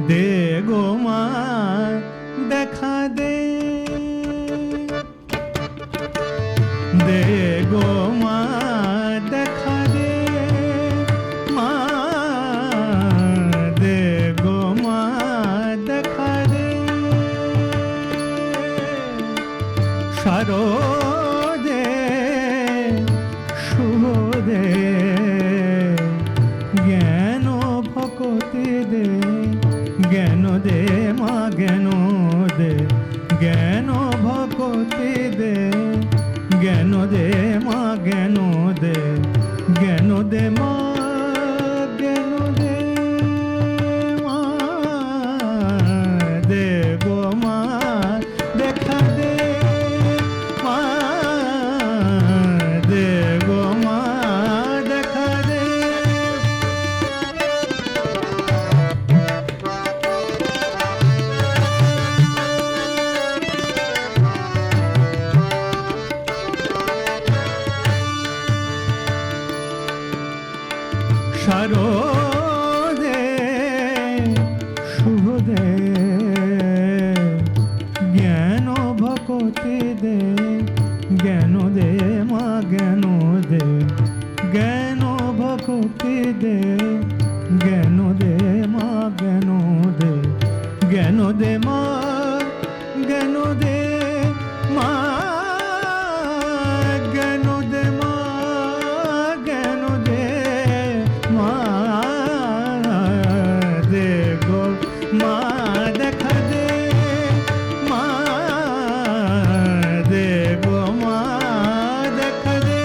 দে গো মা দেখা দে, দে গো মা দেখা দে, মা দে গো মা দেখা দে, শারদে শুভদে জ্ঞান ভকতি দে, জ্ঞান দে মা জ্ঞান দে, জ্ঞান ভকতি দে, জ্ঞান দে মা জ্ঞান দে, জ্ঞান দে মা জ্ঞান দে, মা দে গো মা দেখা দে, মা দে গো মা দেখা দে। শারদে শুভদে জ্ঞান ভকতি দে, জ্ঞান দে মা জ্ঞান দে, জ্ঞান ভকতি দে, জ্ঞান দে মা জ্ঞান দে, জ্ঞান দে মা জ্ঞান দে, মা জ্ঞান দে মা জ্ঞান দে, মা দে গো মা দেখা দে, মা দে গো মা দেখা দে।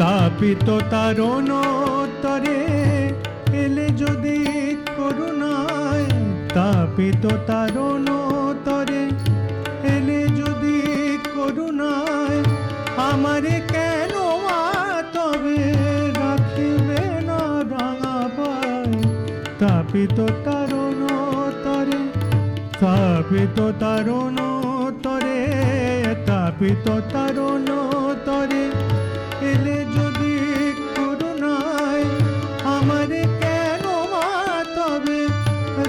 তাপিত তারণ তরে এলে যদি করুণায়, তাপিত তারণ তরে এলে যদি করুণায়, আমারে কেন মা তবে রাখিবে না রাঙা পায়। তাপিত তারণ তরে, তাপিত তারণ তরে, তাপিত তারণ তরে এলে যদি করুণায়, আমারে কেন মা তবে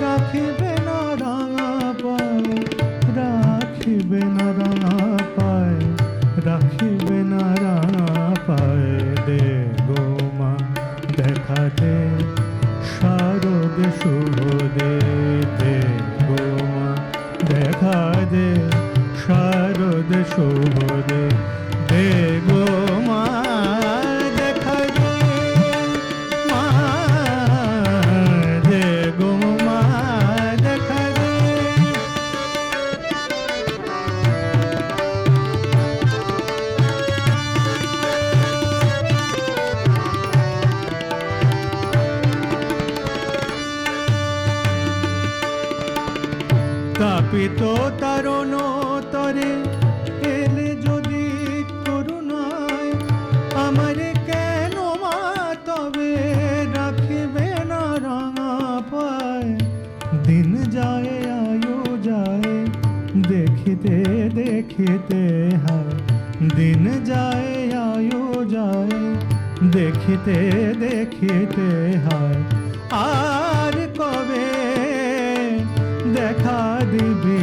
রাখিবে না রাঙা পায়, রাখিবে না রাঙা পায়, রাখিবে না রাঙা পায়। দে গো মা দেখা দে, শারদে শুভদে, দে গো মা দেখা দে, শারদে শুভ দে, দে গো মা দেখা দে, মা দে গো মা দেখা দে। তাপিত তারণ তরে এলে যদি করুণায়, আমারে কেন মা তবে রাখিবে না রাঙা পায়। দিন যায় আয়ু যায় দেখিতে দেখিতে হায়, দিন যায় আয়ু যায় দেখিতে দেখিতে হায়। আর কবে দেখা দিবে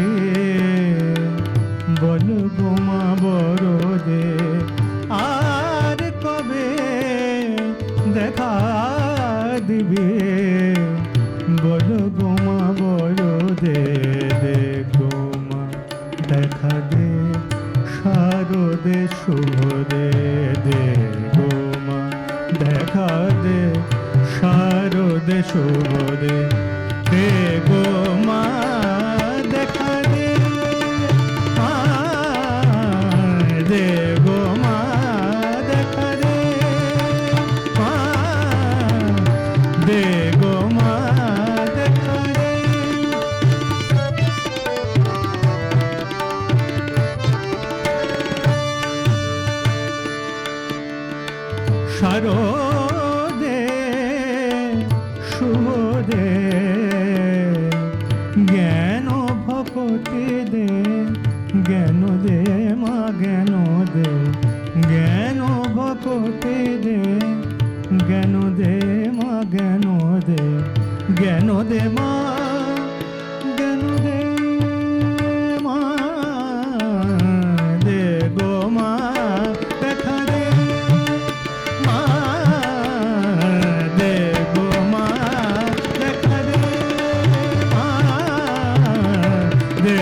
বল গো মা বড়দে, আর কবে দেখা দিবে বল গো মা বড়দে। দে গো মা দেখা দে শারদে শুভদে, দে গো মা দেখা দে শারদে শুভদে। দে গো মা দেখা দে, মা দে গো মা দেখা দে, মা দে গো মা দেখা দে। শারদে শুভদে জ্ঞান ভকতি দে, জ্ঞান দে মা জ্ঞান দে, জ্ঞান ভকতি দে, জ্ঞান দে মা জ্ঞান দে, জ্ঞান দে মা জ্ঞান দে, মা দে গো মা দেখা দে, মা দে গো মা দেখা দে, মা দে